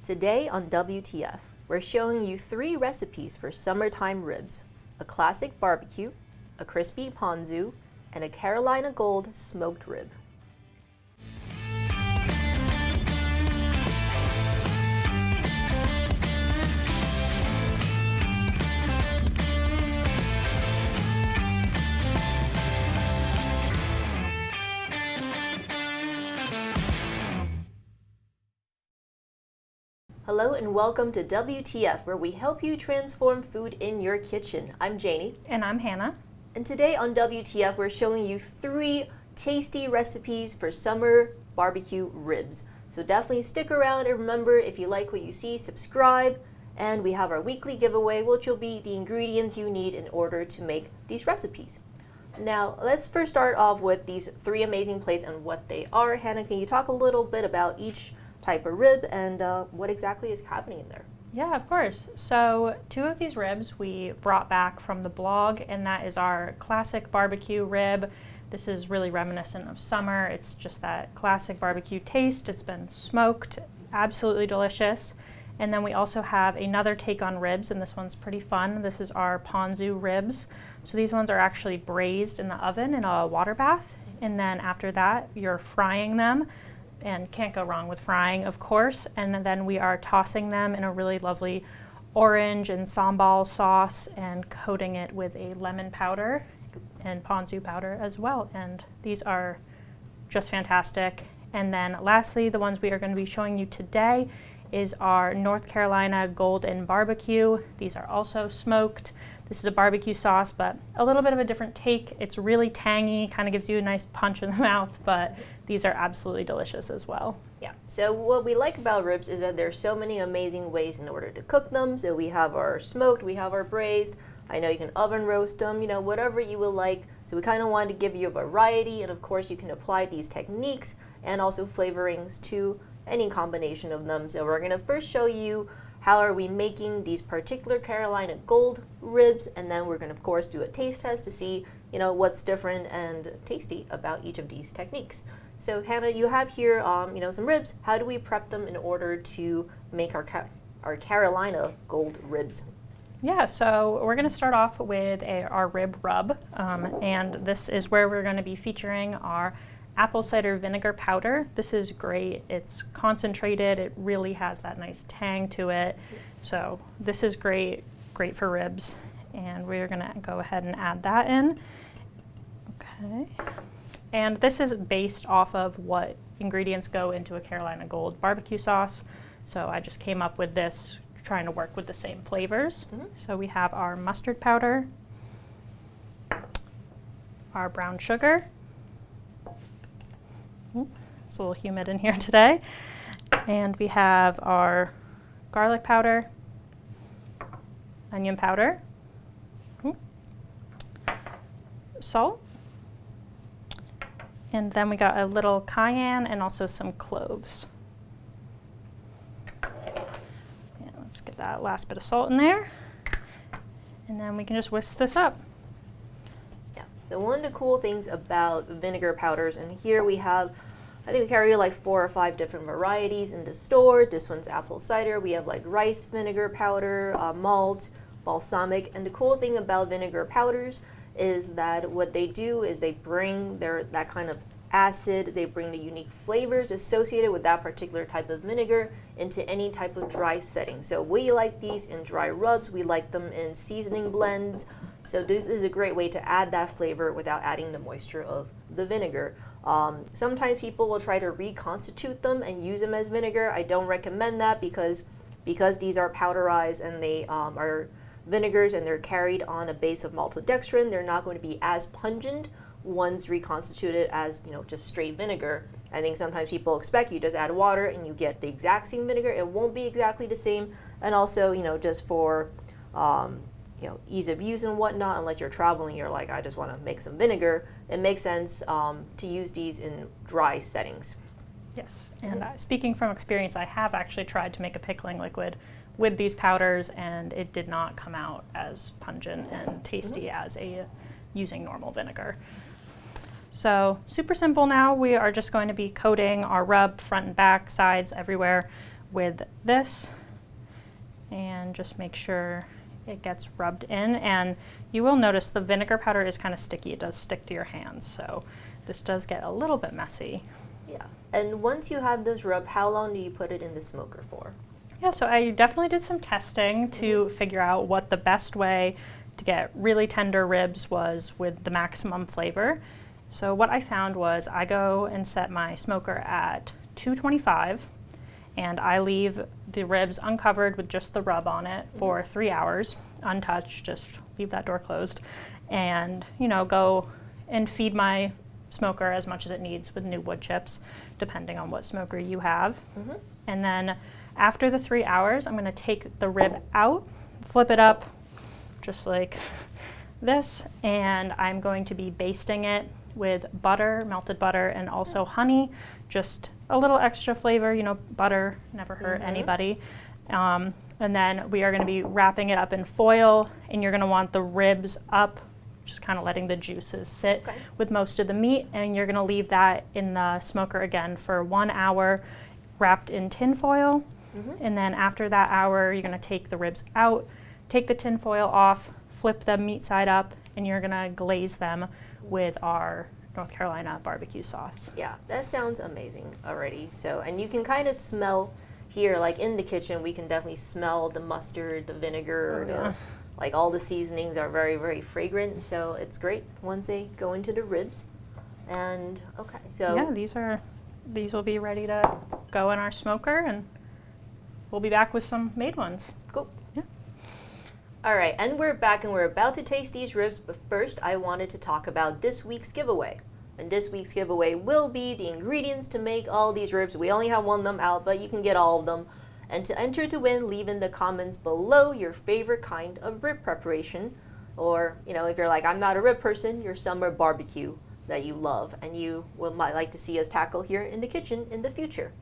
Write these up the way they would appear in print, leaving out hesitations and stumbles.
Today on WTF, we're showing you 3 recipes for summertime ribs: a classic barbecue, a crispy ponzu, and a Carolina Gold smoked rib. Hello and welcome to WTF, where we help you transform food in your kitchen. I'm Janie. And I'm Hannah. And today on WTF, we're showing you 3 tasty recipes for summer barbecue ribs. So definitely stick around, and remember, if you like what you see, subscribe. And we have our weekly giveaway, which will be the ingredients you need in order to make these recipes. Now, let's first start off with these 3 amazing plates and what they are. Hannah, can you talk a little bit about each type of rib and what exactly is happening in there? Yeah, of course. So 2 of these ribs we brought back from the blog, and that is our classic barbecue rib. This is really reminiscent of summer. It's just that classic barbecue taste. It's been smoked, absolutely delicious. And then we also have another take on ribs, and this one's pretty fun. This is our ponzu ribs. So these ones are actually braised in the oven in a water bath, and then after that you're frying them. And can't go wrong with frying, of course. And then we are tossing them in a really lovely orange and sambal sauce and coating it with a lemon powder and ponzu powder as well. And these are just fantastic. And then lastly, the ones we are going to be showing you today is our North Carolina Golden Barbecue. These are also smoked. This is a barbecue sauce, but a little bit of a different take. It's really tangy, kind of gives you a nice punch in the mouth, but these are absolutely delicious as well. Yeah, so what we like about ribs is that there's so many amazing ways in order to cook them. So we have our smoked, we have our braised. I know you can oven roast them, whatever you will like. So we kind of wanted to give you a variety, and of course you can apply these techniques and also flavorings to any combination of them. So we're going to first show you how are we making these particular Carolina Gold ribs, and then we're going to, of course, do a taste test to see, what's different and tasty about each of these techniques. So, Hannah, you have here, some ribs. How do we prep them in order to make our Carolina Gold ribs? Yeah, so we're going to start off with our rib rub, and this is where we're going to be featuring our apple cider vinegar powder. This is great. It's concentrated. It really has that nice tang to it. So this is great for ribs. And we're going to go ahead and add that in. Okay. And this is based off of what ingredients go into a Carolina Gold barbecue sauce. So I just came up with this trying to work with the same flavors. So we have our mustard powder, our brown sugar. It's a little humid in here today. And we have our garlic powder, onion powder, salt, and then we got a little cayenne and also some cloves. And let's get that last bit of salt in there. And then we can just whisk this up. So one of the cool things about vinegar powders, and here we have, I think we carry like 4 or 5 different varieties in the store. This one's apple cider. We have like rice vinegar powder, malt, balsamic. And the cool thing about vinegar powders is that what they do is they bring that kind of acid, they bring the unique flavors associated with that particular type of vinegar into any type of dry setting. So we like these in dry rubs. We like them in seasoning blends. So this is a great way to add that flavor without adding the moisture of the vinegar. Sometimes people will try to reconstitute them and use them as vinegar. I don't recommend that because these are powderized and they are vinegars and they're carried on a base of maltodextrin. They're not going to be as pungent once reconstituted as just straight vinegar. I think sometimes people expect you just add water and you get the exact same vinegar. It won't be exactly the same. And also just for ease of use and whatnot, unless you're traveling, you're like, I just want to make some vinegar, it makes sense to use these in dry settings. Yes, and speaking from experience, I have actually tried to make a pickling liquid with these powders, and it did not come out as pungent and tasty as using normal vinegar. So super simple now. We are just going to be coating our rub front and back, sides, everywhere with this and just make sure it gets rubbed in. And you will notice the vinegar powder is kind of sticky. It does stick to your hands, so this does get a little bit messy. Yeah. And once you have this rubbed, how long do you put it in the smoker for? Yeah, so I definitely did some testing to figure out what the best way to get really tender ribs was with the maximum flavor. So what I found was I go and set my smoker at 225, and I leave the ribs uncovered with just the rub on it for 3 hours, untouched, just leave that door closed, and go and feed my smoker as much as it needs with new wood chips, depending on what smoker you have. And then after the 3 hours, I'm going to take the rib out, flip it up just like this, and I'm going to be basting it with butter, melted butter, and also honey, just a little extra flavor. Butter never hurt anybody. And then we are going to be wrapping it up in foil, and you're going to want the ribs up, just kind of letting the juices sit with most of the meat, and you're going to leave that in the smoker again for 1 hour wrapped in tin foil. And then after that hour, you're going to take the ribs out, take the tin foil off, flip the meat side up, and you're going to glaze them with our North Carolina barbecue sauce. Yeah, that sounds amazing already. So, and you can kind of smell here, like in the kitchen, we can definitely smell the mustard, the vinegar, like all the seasonings are very, very fragrant. So it's great once they go into the ribs. And okay, so yeah, these will be ready to go in our smoker, and we'll be back with some made ones. Cool. Yeah. All right, and we're back, and we're about to taste these ribs, but first I wanted to talk about this week's giveaway. And this week's giveaway will be the ingredients to make all these ribs. We only have one of them out, but you can get all of them. And to enter to win, leave in the comments below your favorite kind of rib preparation. Or, if you're like, I'm not a rib person, your summer barbecue that you love and you might like to see us tackle here in the kitchen in the future.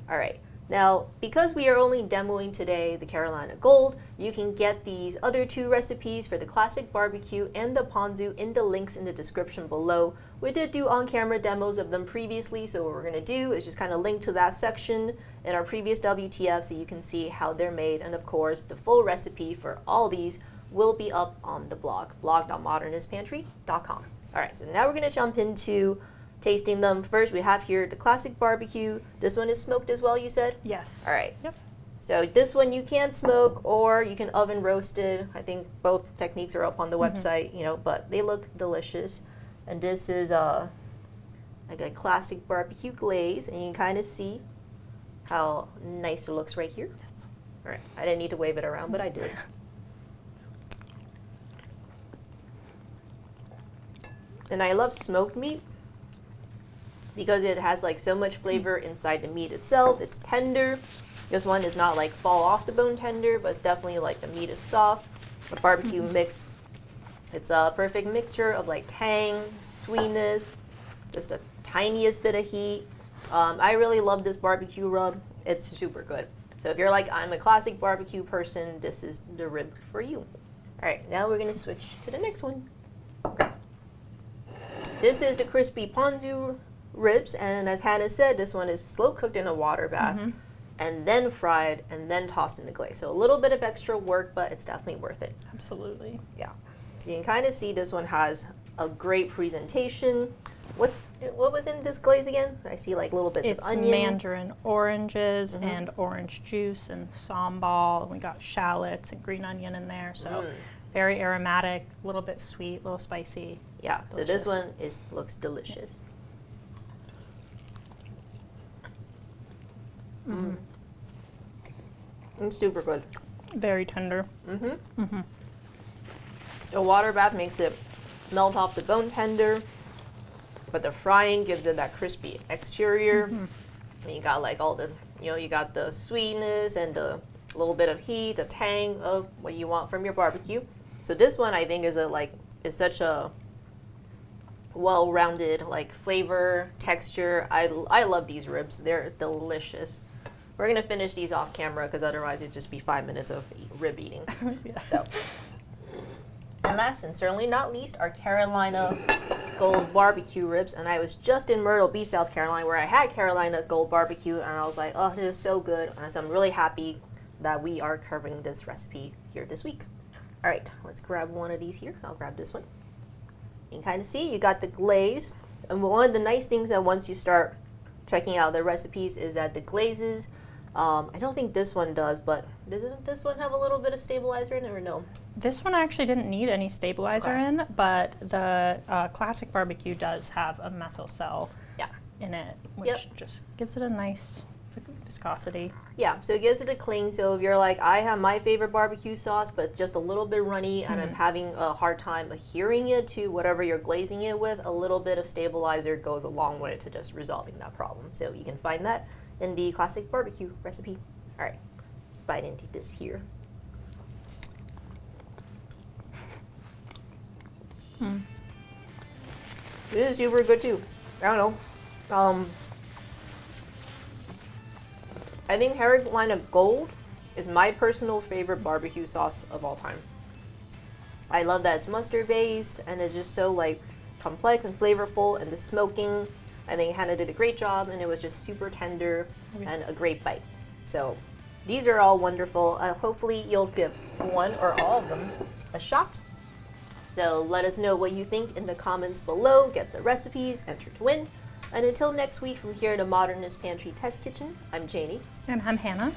All right. Now, because we are only demoing today the Carolina Gold, you can get these other 2 recipes for the classic barbecue and the ponzu in the links in the description below. We did do on-camera demos of them previously, so what we're going to do is just kind of link to that section in our previous WTF so you can see how they're made. And of course, the full recipe for all these will be up on the blog.modernistpantry.com. All right, so now we're going to jump into tasting them. First, we have here the classic barbecue. This one is smoked as well, you said? Yes. All right. Yep. So this one you can smoke or you can oven roast it. I think both techniques are up on the website, but they look delicious. And this is like a classic barbecue glaze, and you can kind of see how nice it looks right here. Yes. All right. I didn't need to wave it around, but I did. And I love smoked meat because it has like so much flavor inside the meat itself. It's tender. This one is not like fall off the bone tender, but it's definitely like the meat is soft. The barbecue mix, it's a perfect mixture of like tang, sweetness, just the tiniest bit of heat. I really love this barbecue rub. It's super good. So if you're like, I'm a classic barbecue person, this is the rib for you. All right, now we're gonna switch to the next one. Okay. This is the crispy ponzu ribs, and as Hannah said, this one is slow cooked in a water bath and then fried and then tossed in the glaze. So a little bit of extra work, but it's definitely worth it. Absolutely. Yeah. You can kind of see this one has a great presentation. What was in this glaze again? I see like little bits of onion. It's mandarin oranges and orange juice and sambal, and we got shallots and green onion in there. So very aromatic, a little bit sweet, a little spicy. Yeah, delicious. So this one looks delicious. It's super good. Very tender. The water bath makes it melt off the bone tender, but the frying gives it that crispy exterior. And you got like all the, you got the sweetness and the little bit of heat, the tang of what you want from your barbecue. So this one I think is such a well-rounded like flavor, texture. I love these ribs. They're delicious. We're gonna finish these off camera because otherwise it'd just be 5 minutes of rib eating. So, and last and certainly not least, our Carolina Gold barbecue ribs, and I was just in Myrtle Beach, South Carolina, where I had Carolina Gold barbecue, and I was like, oh, it is so good. And so I'm really happy that we are covering this recipe here this week. All right, let's grab one of these here. I'll grab this one. You can kind of see you got the glaze. And one of the nice things that once you start checking out the recipes is that the glazes, I don't think this one does, but doesn't this one have a little bit of stabilizer in it or no? This one actually didn't need any stabilizer in, but the classic barbecue does have a Methocel in it, which just gives it a nice viscosity. Yeah, so it gives it a cling. So if you're like, I have my favorite barbecue sauce, but just a little bit runny, and I'm having a hard time adhering it to whatever you're glazing it with, a little bit of stabilizer goes a long way to just resolving that problem. So you can find that in the classic barbecue recipe. All right, let's bite into this here. It is super good too. I don't know. I think Carolina Gold is my personal favorite barbecue sauce of all time. I love that it's mustard based and it's just so like complex and flavorful, and the smoking, I think Hannah did a great job, and it was just super tender and a great bite. So these are all wonderful. Hopefully you'll give one or all of them a shot. So let us know what you think in the comments below. Get the recipes, enter to win. And until next week, from here at the Modernist Pantry Test Kitchen, I'm Janie. And I'm Hannah.